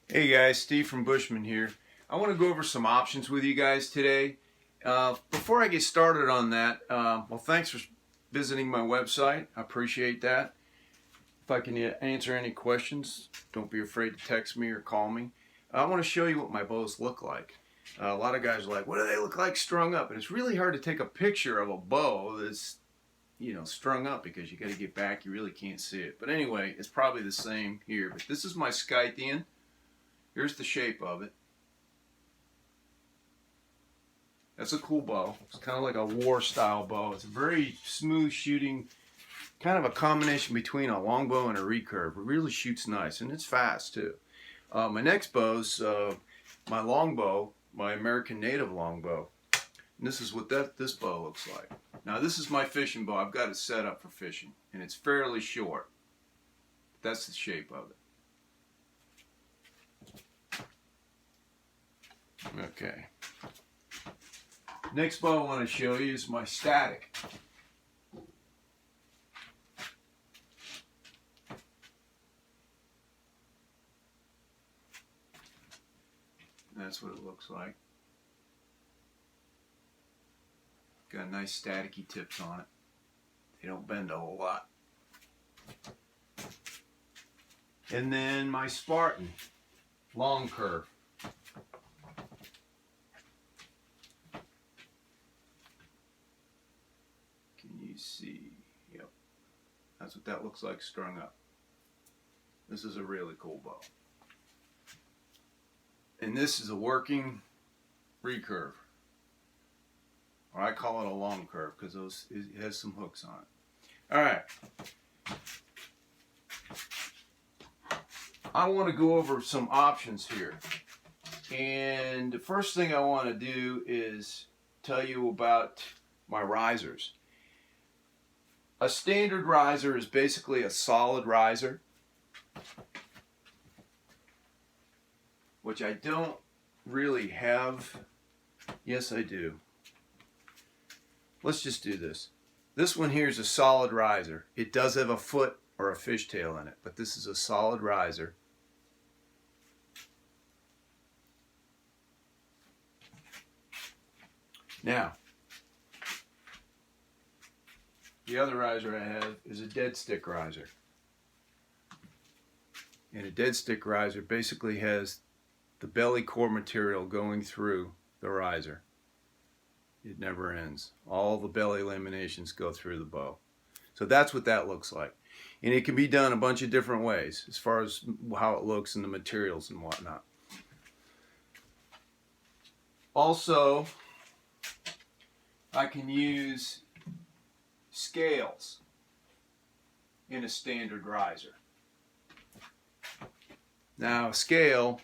Hey guys, Steve from Bushmen here. I want to go over some options with you guys today. Before I get started on that, well, thanks for visiting my website. I appreciate that. If I can answer any questions, don't be afraid to text me or call me. I want to show you what my bows look like. A lot of guys are like, what do they look like strung up? And it's really hard to take a picture of a bow that's, strung up because you got to get back. You really can't see it. But anyway, it's probably the same here. But this is my Scythian. Here's the shape of it. That's a cool bow. It's kind of like a war style bow. It's a very smooth shooting, kind of a combination between a longbow and a recurve. It really shoots nice, and it's fast too. My next bow's my longbow, my American Native longbow. And this is what this bow looks like. Now this is my fishing bow. I've got it set up for fishing, and it's fairly short. That's the shape of it. Okay. Next bow I want to show you is my static. That's what it looks like. Got nice staticky tips on it. They don't bend a whole lot. And then my Spartan long curve. See, yep, that's what that looks like strung up. This is a really cool bow, and this is a working recurve, or I call it a long curve because it has some hooks on it. All right, I want to go over some options here, and the first thing I want to do is tell you about my risers. A standard riser is basically a solid riser, which I don't really have. Yes, I do. Let's just do this. This one here is a solid riser. It does have a foot or a fishtail in it, but this is a solid riser. Now, the other riser I have is a dead stick riser. And a dead stick riser basically has the belly core material going through the riser. It never ends. All the belly laminations go through the bow. So that's what that looks like. And it can be done a bunch of different ways as far as how it looks and the materials and whatnot. Also, I can use scales in a standard riser. Now, a scale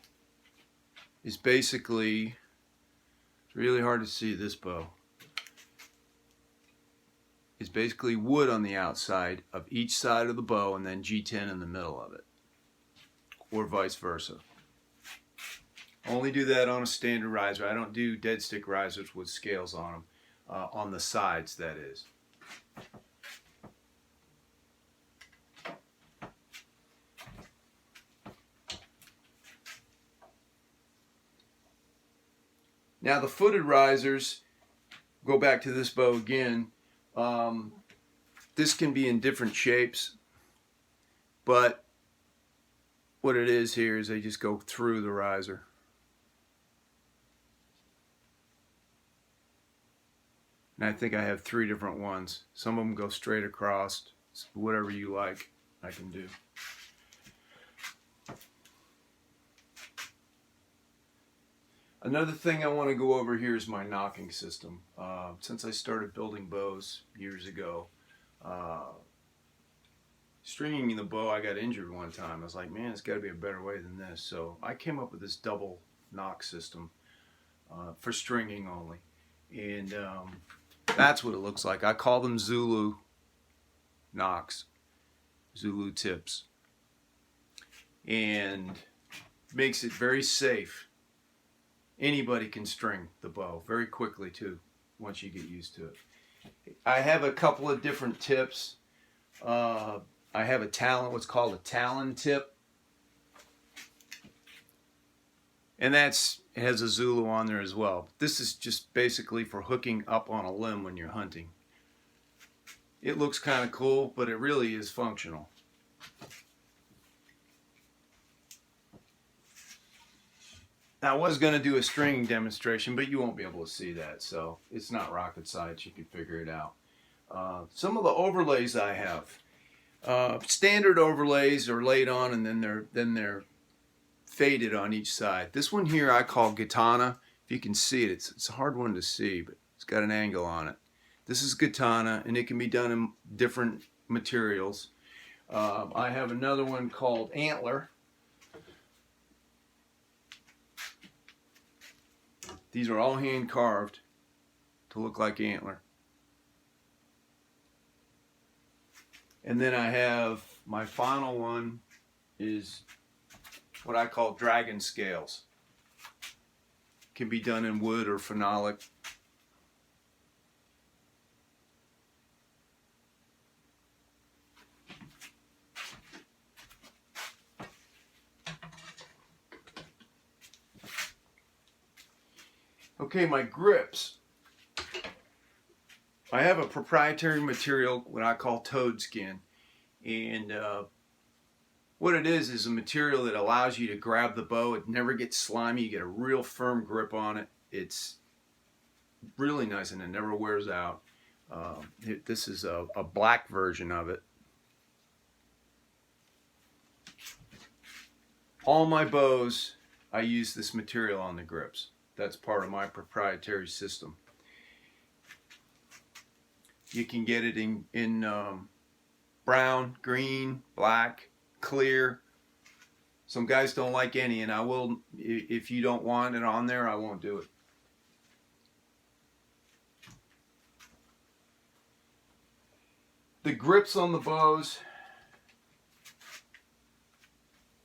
is basically, it's really hard to see this bow. It's basically wood on the outside of each side of the bow and then G10 in the middle of it, or vice versa. Only do that on a standard riser. I don't do dead stick risers with scales on them, on the sides, that is. Now the footed risers, go back to this bow again, this can be in different shapes, but what it is here is they just go through the riser. And I think I have 3 different ones. Some of them go straight across. Whatever you like, I can do. Another thing I want to go over here is my nocking system. Since I started building bows years ago, stringing the bow, I got injured one time. I was like, man, it's got to be a better way than this. So I came up with this double knock system for stringing only. And that's what it looks like. I call them Zulu knocks, Zulu tips. And makes it very safe. Anybody can string the bow very quickly too, once you get used to it. I have a couple of different tips. I have what's called a talon tip. And it has a Zulu on there as well. This is just basically for hooking up on a limb when you're hunting. It looks kind of cool, but it really is functional. Now, I was going to do a stringing demonstration, but you won't be able to see that, so it's not rocket science. You can figure it out. Some of the overlays I have. Standard overlays are laid on, and then they're faded on each side. This one here I call Gitana. If you can see it, it's a hard one to see, but it's got an angle on it. This is Gitana, and it can be done in different materials. I have another one called Antler. These are all hand carved to look like antler. And then I have my final one is what I call dragon scales. Can be done in wood or phenolic. Okay, my grips. I have a proprietary material, what I call toad skin. And what it is a material that allows you to grab the bow. It never gets slimy. You get a real firm grip on it. It's really nice and it never wears out. This is a black version of it. All my bows, I use this material on the grips. That's part of my proprietary system. You can get it in brown, green, black, clear. Some guys don't like any, and I will, if you don't want it on there, I won't do it. The grips on the bows,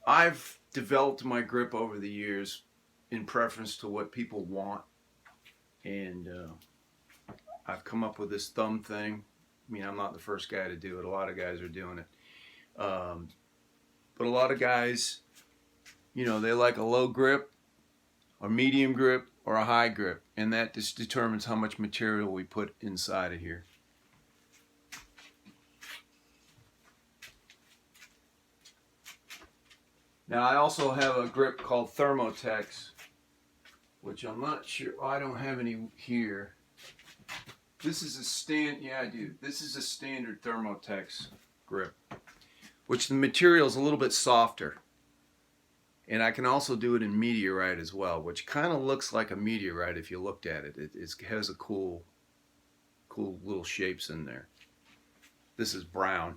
I've developed my grip over the years in preference to what people want, and I've come up with this thumb thing. I mean, I'm not the first guy to do it. A lot of guys are doing it. But a lot of guys, you know, they like a low grip, a medium grip, or a high grip. And that just determines how much material we put inside of here. Now, I also have a grip called Thermotex, which I'm not sure, I don't have any here. This is yeah, I do. This is a standard Thermotex grip, which the material is a little bit softer. And I can also do it in meteorite as well, which kind of looks like a meteorite if you looked at it. It has a cool little shapes in there. This is brown.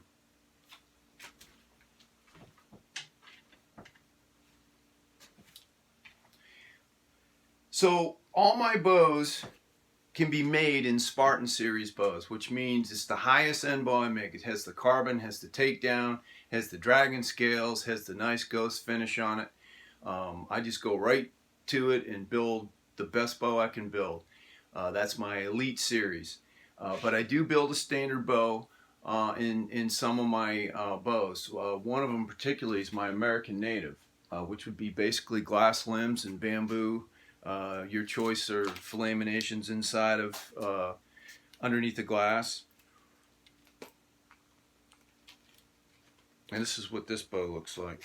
So all my bows can be made in Spartan series bows, which means it's the highest end bow I make. It has the carbon, has the takedown, has the dragon scales, has the nice ghost finish on it. I just go right to it and build the best bow I can build. That's my elite series. But I do build a standard bow in some of my bows. One of them particularly is my American Native, which would be basically glass limbs and bamboo. Your choice are laminations inside of underneath the glass. And this is what this bow looks like.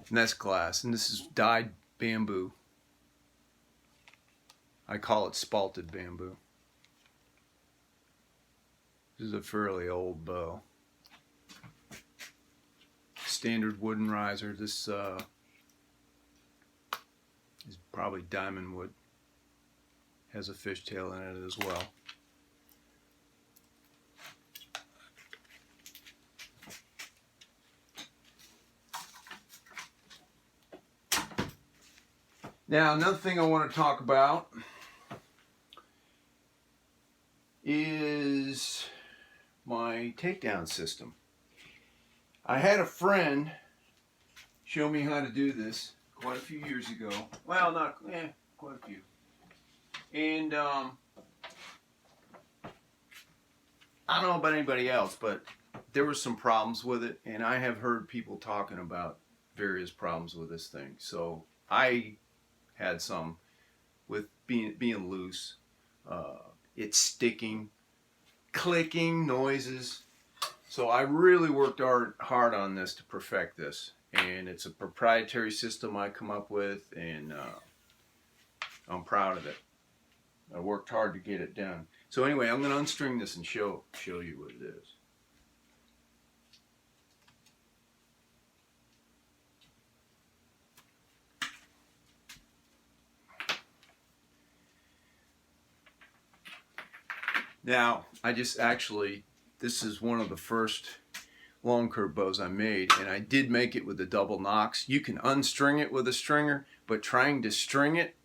And that's glass. And this is dyed bamboo. I call it spalted bamboo. This is a fairly old bow. Standard wooden riser. This is probably diamond wood. Has a fishtail in it as well. Now, another thing I want to talk about is my takedown system. I had a friend show me how to do this quite a few years ago. Well, quite a few. And I don't know about anybody else, but there were some problems with it, and I have heard people talking about various problems with this thing. So I had some with being loose. It's sticking, clicking noises. So I really worked hard on this to perfect this, and it's a proprietary system I come up with, and I'm proud of it. I worked hard to get it done. So anyway, I'm going to unstring this and show you what it is. Now, this is one of the first long curve bows I made, and I did make it with a double nocks. You can unstring it with a stringer, but trying to string it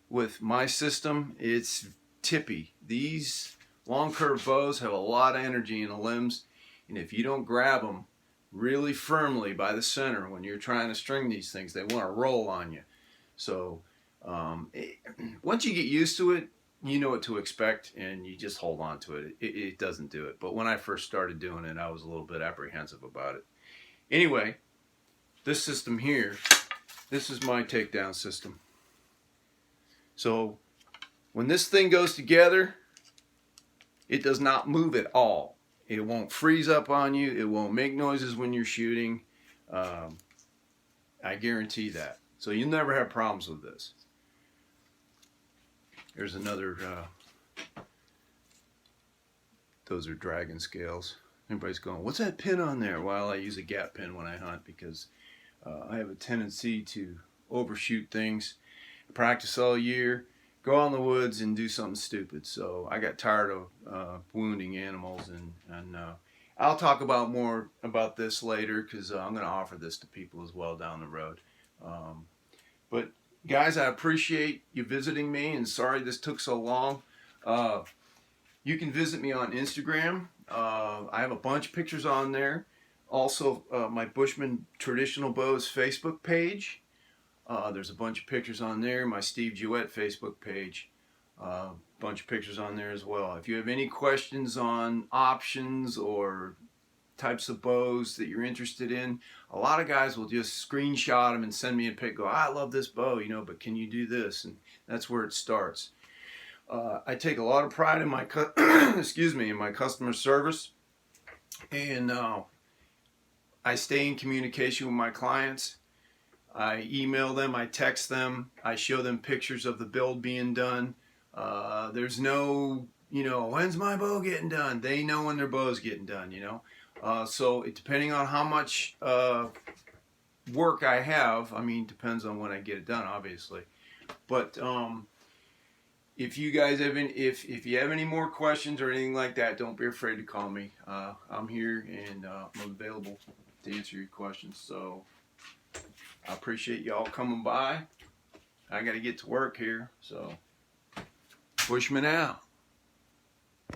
with my system, it's tippy. These long curve bows have a lot of energy in the limbs, and if you don't grab them really firmly by the center when you're trying to string these things, they want to roll on you. So once you get used to it, you know what to expect, and you just hold on to it. It doesn't do it. But when I first started doing it, I was a little bit apprehensive about it. Anyway, this system here, this is my takedown system. So when this thing goes together, it does not move at all. It won't freeze up on you. It won't make noises when you're shooting. I guarantee that. So you'll never have problems with this. There's another, those are dragon scales. Everybody's going, what's that pin on there? Well, I use a gap pin when I hunt because I have a tendency to overshoot things, practice all year, go out in the woods and do something stupid. So I got tired of wounding animals, and I'll talk about more about this later because I'm going to offer this to people as well down the road. But guys, I appreciate you visiting me, and sorry this took so long. You can visit me on Instagram. I have a bunch of pictures on there. Also, my Bushmen Traditional Bows Facebook page. There's a bunch of pictures on there. My Steve Jewett Facebook page. Bunch of pictures on there as well. If you have any questions on options or types of bows that you're interested in, a lot of guys will just screenshot them and send me a pic, go, I love this bow, you know, but can you do this? And that's where it starts. I take a lot of pride in my in my customer service, and I stay in communication with my clients. I email them, I text them, I show them pictures of the build being done. There's no, you know, when's my bow getting done? They know when their bow's getting done, you know. So depending on how much work I have, I mean, depends on when I get it done, obviously. But if you guys have if you have any more questions or anything like that, don't be afraid to call me. I'm here, and I'm available to answer your questions. So I appreciate y'all coming by. I got to get to work here, so Bushmen out.